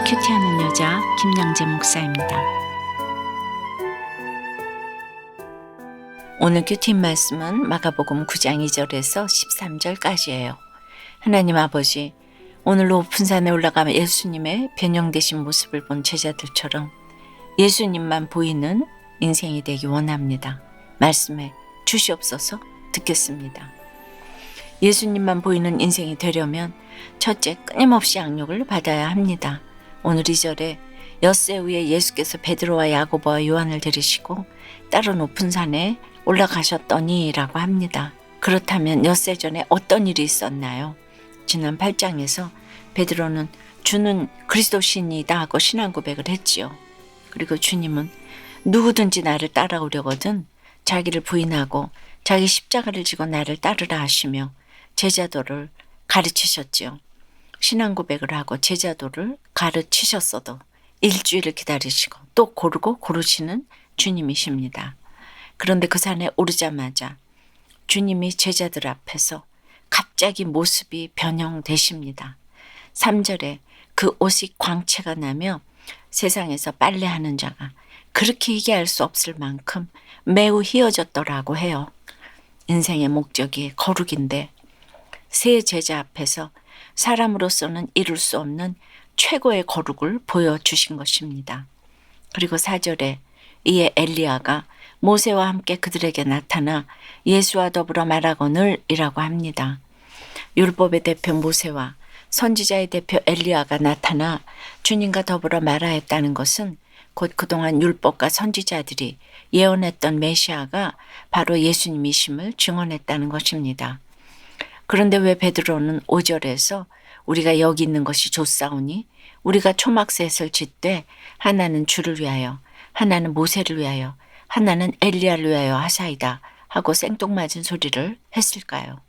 큐티하는 여자 김양재 목사입니다. 오늘 큐티인 말씀은 마가복음 9장 2절에서 13절까지예요. 하나님 아버지, 오늘 높은 산에 올라가면 예수님의 변형되신 모습을 본 제자들처럼 예수님만 보이는 인생이 되기 원합니다. 말씀해 주시옵소서. 듣겠습니다. 예수님만 보이는 인생이 되려면 첫째, 끊임없이 양육을 받아야 합니다. 오늘 2절에 엿새 후에 예수께서 베드로와 야고보와 요한을 데리시고 따로 높은 산에 올라가셨더니 라고 합니다. 그렇다면 엿새 전에 어떤 일이 있었나요? 지난 8장에서 베드로는 주는 그리스도시이다 하고 신앙 고백을 했지요. 그리고 주님은 누구든지 나를 따라오려거든 자기를 부인하고 자기 십자가를 지고 나를 따르라 하시며 제자도를 가르치셨지요. 신앙 고백을 하고 제자도를 가르치셨어도 일주일을 기다리시고 또 고르고 고르시는 주님이십니다. 그런데 그 산에 오르자마자 주님이 제자들 앞에서 갑자기 모습이 변형되십니다. 3절에 그 옷이 광채가 나며 세상에서 빨래하는 자가 그렇게 얘기할 수 없을 만큼 매우 희어졌더라고 해요. 인생의 목적이 거룩인데 세 제자 앞에서 사람으로서는 이룰 수 없는 최고의 거룩을 보여주신 것입니다. 그리고 4절에 이에 엘리야가 모세와 함께 그들에게 나타나 예수와 더불어 말하거늘 이라고 합니다. 율법의 대표 모세와 선지자의 대표 엘리야가 나타나 주님과 더불어 말하였다는 것은 곧 그동안 율법과 선지자들이 예언했던 메시아가 바로 예수님이심을 증언했다는 것입니다. 그런데 왜 베드로는 5절에서 우리가 여기 있는 것이 좋사오니 우리가 초막셋을 짓되 하나는 주를 위하여 하나는 모세를 위하여 하나는 엘리야를 위하여 하사이다 하고 생뚱맞은 소리를 했을까요?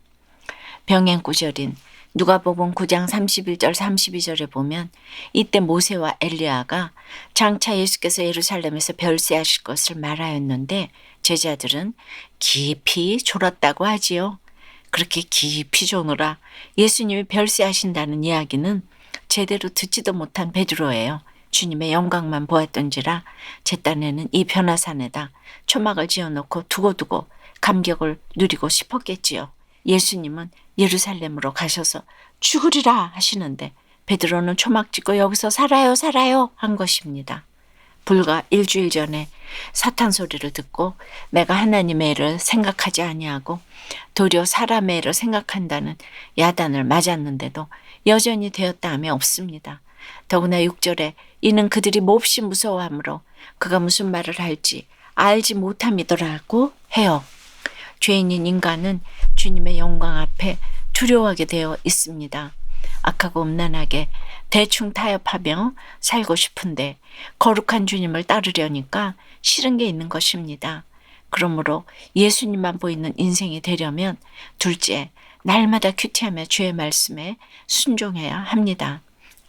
병행 구절인 누가복음 9장 31절 32절에 보면 이때 모세와 엘리야가 장차 예수께서 예루살렘에서 별세하실 것을 말하였는데 제자들은 깊이 졸았다고 하지요. 그렇게 깊이 조느라 예수님이 별세하신다는 이야기는 제대로 듣지도 못한 베드로예요. 주님의 영광만 보았던지라 제 딴에는 이 변화산에다 초막을 지어놓고 두고두고 감격을 누리고 싶었겠지요. 예수님은 예루살렘으로 가셔서 죽으리라 하시는데 베드로는 초막 짓고 여기서 살아요 한 것입니다. 불과 일주일 전에 사탄 소리를 듣고 내가 하나님의 애를 생각하지 아니하고 도리어 사람의 애를 생각한다는 야단을 맞았는데도 여전히 되었다 함이 없습니다. 더구나 6절에 이는 그들이 몹시 무서워하므로 그가 무슨 말을 할지 알지 못함이더라고 해요. 죄인인 인간은 주님의 영광 앞에 두려워하게 되어 있습니다. 악하고 음란하게 대충 타협하며 살고 싶은데 거룩한 주님을 따르려니까 싫은 게 있는 것입니다. 그러므로 예수님만 보이는 인생이 되려면 둘째, 날마다 큐티하며 주의 말씀에 순종해야 합니다.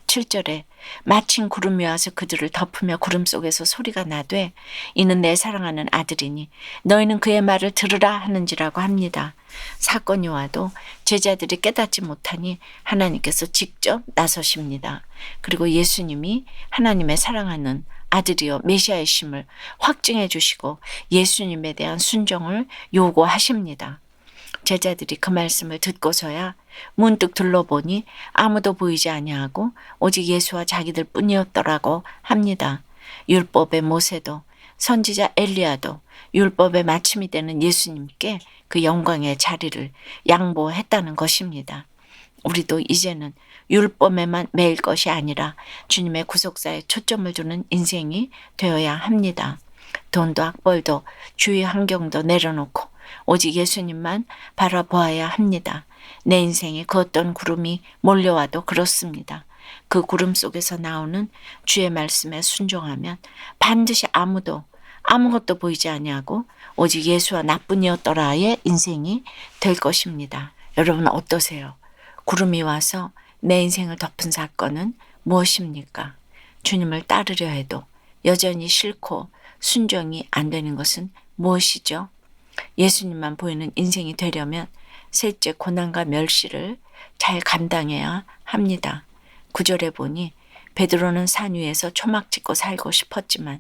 7절에 마침 구름이 와서 그들을 덮으며 구름 속에서 소리가 나되 이는 내 사랑하는 아들이니 너희는 그의 말을 들으라 하는지라고 합니다. 사건이 와도 제자들이 깨닫지 못하니 하나님께서 직접 나서십니다. 그리고 예수님이 하나님의 사랑하는 아들이요 메시아이심을 확증해 주시고 예수님에 대한 순종을 요구하십니다. 제자들이 그 말씀을 듣고서야 문득 둘러보니 아무도 보이지 아니하고 오직 예수와 자기들 뿐이었더라고 합니다. 율법의 모세도 선지자 엘리야도 율법의 마침이 되는 예수님께 그 영광의 자리를 양보했다는 것입니다. 우리도 이제는 율법에만 매일 것이 아니라 주님의 구속사에 초점을 두는 인생이 되어야 합니다. 돈도 학벌도 주위 환경도 내려놓고 오직 예수님만 바라보아야 합니다. 내 인생에 그 어떤 구름이 몰려와도 그렇습니다. 그 구름 속에서 나오는 주의 말씀에 순종하면 반드시 아무것도 보이지 아니하고 오직 예수와 나뿐이었더라의 인생이 될 것입니다. 여러분 어떠세요? 구름이 와서 내 인생을 덮은 사건은 무엇입니까? 주님을 따르려 해도 여전히 싫고 순종이 안 되는 것은 무엇이죠? 예수님만 보이는 인생이 되려면 셋째 고난과 멸시를 잘 감당해야 합니다. 9절에 보니 베드로는 산 위에서 초막 짓고 살고 싶었지만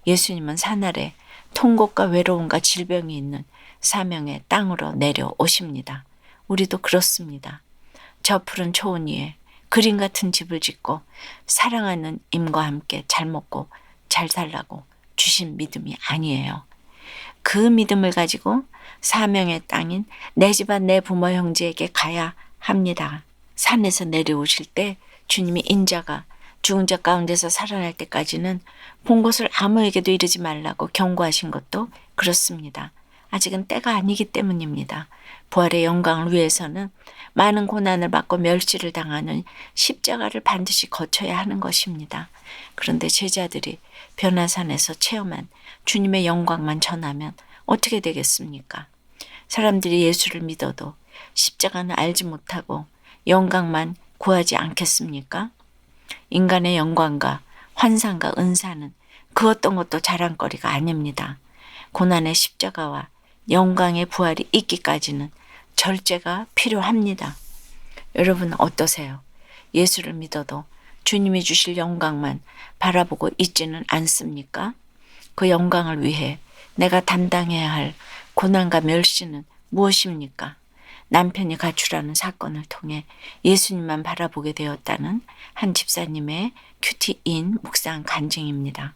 예수님은 산 아래 통곡과 외로움과 질병이 있는 사명의 땅으로 내려오십니다. 우리도 그렇습니다. 저 푸른 초원 위에 그림 같은 집을 짓고 사랑하는 임과 함께 잘 먹고 잘 살라고 주신 믿음이 아니에요. 그 믿음을 가지고 사명의 땅인 내 집안 내 부모 형제에게 가야 합니다. 산에서 내려오실 때 주님이 인자가 죽은 자 가운데서 살아날 때까지는 본 것을 아무에게도 이르지 말라고 경고하신 것도 그렇습니다. 아직은 때가 아니기 때문입니다. 부활의 영광을 위해서는 많은 고난을 받고 멸시를 당하는 십자가를 반드시 거쳐야 하는 것입니다. 그런데 제자들이 변화산에서 체험한 주님의 영광만 전하면 어떻게 되겠습니까? 사람들이 예수를 믿어도 십자가는 알지 못하고 영광만 구하지 않겠습니까? 인간의 영광과 환상과 은사는 그 어떤 것도 자랑거리가 아닙니다. 고난의 십자가와 영광의 부활이 있기까지는 절제가 필요합니다. 여러분 어떠세요? 예수를 믿어도 주님이 주실 영광만 바라보고 있지는 않습니까? 그 영광을 위해 내가 담당해야 할 고난과 멸시는 무엇입니까? 남편이 가출하는 사건을 통해 예수님만 바라보게 되었다는 한 집사님의 큐티인 묵상 간증입니다.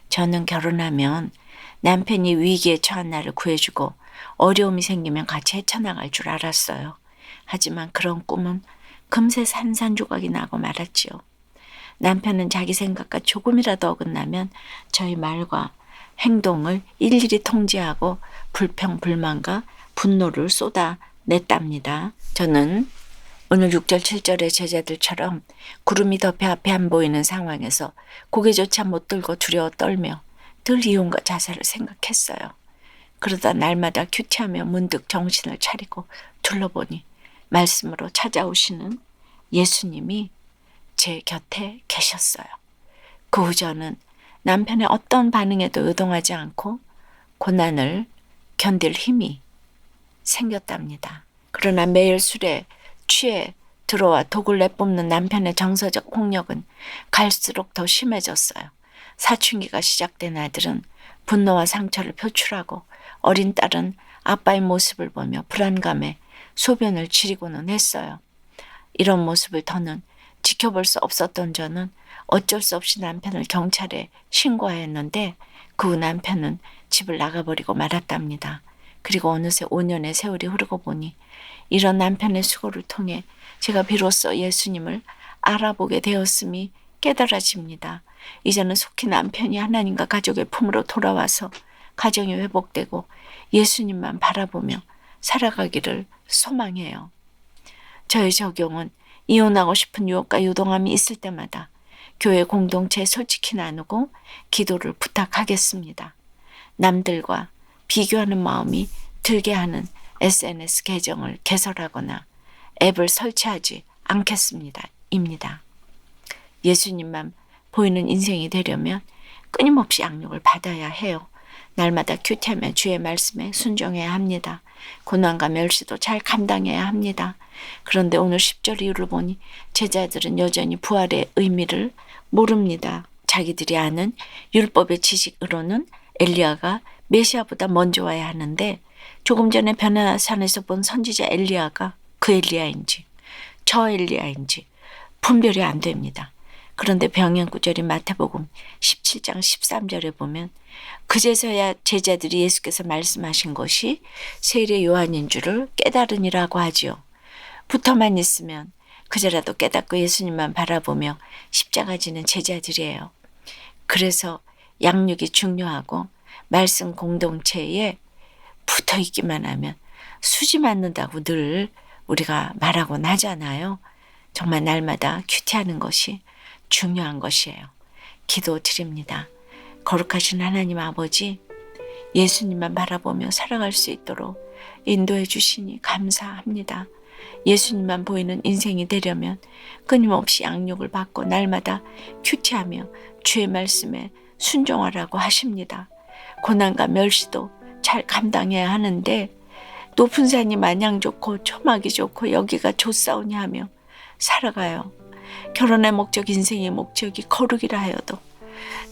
저는 결혼하면 남편이 위기에 처한 나를 구해주고 어려움이 생기면 같이 헤쳐나갈 줄 알았어요. 하지만 그런 꿈은 금세 산산조각이 나고 말았지요. 남편은 자기 생각과 조금이라도 어긋나면 저희 말과 행동을 일일이 통제하고 불평, 불만과 분노를 쏟아냈답니다. 저는 오늘 6절, 7절의 제자들처럼 구름이 덮여 앞에 안 보이는 상황에서 고개조차 못 들고 두려워 떨며 늘 이혼과 자살을 생각했어요. 그러다 날마다 큐티하며 문득 정신을 차리고 둘러보니 말씀으로 찾아오시는 예수님이 제 곁에 계셨어요. 그 후 저는 남편의 어떤 반응에도 요동하지 않고 고난을 견딜 힘이 생겼답니다. 그러나 매일 술에 취해 들어와 독을 내뿜는 남편의 정서적 폭력은 갈수록 더 심해졌어요. 사춘기가 시작된 아들은 분노와 상처를 표출하고 어린 딸은 아빠의 모습을 보며 불안감에 소변을 지리고는 했어요. 이런 모습을 더는 지켜볼 수 없었던 저는 어쩔 수 없이 남편을 경찰에 신고하였는데 그 후 남편은 집을 나가버리고 말았답니다. 그리고 어느새 5년의 세월이 흐르고 보니 이런 남편의 수고를 통해 제가 비로소 예수님을 알아보게 되었음이 깨달아집니다. 이제는 속히 남편이 하나님과 가족의 품으로 돌아와서 가정이 회복되고 예수님만 바라보며 살아가기를 소망해요. 저의 적용은 이혼하고 싶은 유혹과 요동함이 있을 때마다 교회 공동체에 솔직히 나누고 기도를 부탁하겠습니다. 남들과 비교하는 마음이 들게 하는 SNS 계정을 개설하거나 앱을 설치하지 않겠습니다. 입니다. 예수님만 보이는 인생이 되려면 끊임없이 양육을 받아야 해요. 날마다 큐티하며 주의 말씀에 순종해야 합니다. 고난과 멸시도 잘 감당해야 합니다. 그런데 오늘 10절 이후를 보니 제자들은 여전히 부활의 의미를 모릅니다. 자기들이 아는 율법의 지식으로는 엘리야가 메시아보다 먼저 와야 하는데 조금 전에 변화산에서 본 선지자 엘리야가 그 엘리야인지 저 엘리야인지 분별이 안 됩니다. 그런데 병행 구절인 마태복음 17장 13절에 보면 그제서야 제자들이 예수께서 말씀하신 것이 세례 요한인 줄을 깨달으니라고 하지요. 붙어만 있으면 그제라도 깨닫고 예수님만 바라보며 십자가 지는 제자들이에요. 그래서 양육이 중요하고 말씀 공동체에 붙어 있기만 하면 수지 맞는다고 늘 우리가 말하곤 하잖아요. 정말 날마다 큐티하는 것이 중요한 것이에요. 기도 드립니다. 거룩하신 하나님 아버지, 예수님만 바라보며 살아갈 수 있도록 인도해 주시니 감사합니다. 예수님만 보이는 인생이 되려면 끊임없이 양육을 받고 날마다 큐티하며 주의 말씀에 순종하라고 하십니다. 고난과 멸시도 잘 감당해야 하는데 높은 산이 마냥 좋고 초막이 좋고 여기가 좋사오냐 하며 살아가요. 결혼의 목적, 인생의 목적이 거룩이라 하여도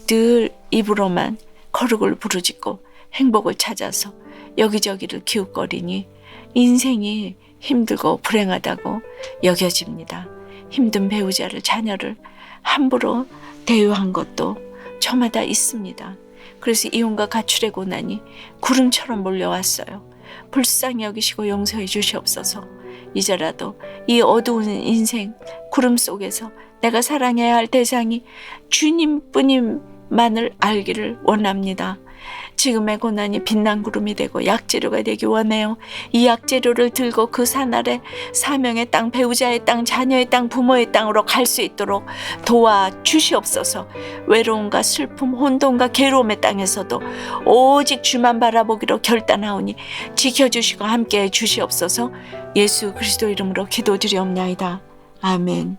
늘 입으로만 거룩을 부르짖고 행복을 찾아서 여기저기를 기웃거리니 인생이 힘들고 불행하다고 여겨집니다. 힘든 배우자를, 자녀를 함부로 대우한 것도 저마다 있습니다. 그래서 이혼과 가출의 고난이 구름처럼 몰려왔어요. 불쌍히 여기시고 용서해 주시옵소서. 이제라도 이 어두운 인생 구름 속에서 내가 사랑해야 할 대상이 주님뿐임만을 알기를 원합니다. 지금의 고난이 빛난 구름이 되고 약재료가 되기 원해요. 이 약재료를 들고 그 산 아래 사명의 땅, 배우자의 땅, 자녀의 땅, 부모의 땅으로 갈 수 있도록 도와주시옵소서. 외로움과 슬픔, 혼돈과 괴로움의 땅에서도 오직 주만 바라보기로 결단하오니 지켜주시고 함께해 주시옵소서. 예수 그리스도 이름으로 기도드리옵나이다. 아멘.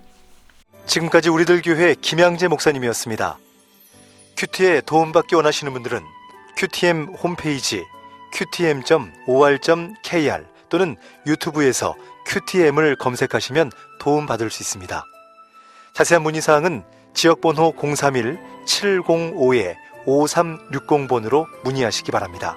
지금까지 우리들 교회 김양재 목사님이었습니다. 큐티에 도움받기 원하시는 분들은 QTM 홈페이지 qtm.or.kr 또는 유튜브에서 QTM을 검색하시면 도움받을 수 있습니다. 자세한 문의사항은 지역번호 031-705-5360번으로 문의하시기 바랍니다.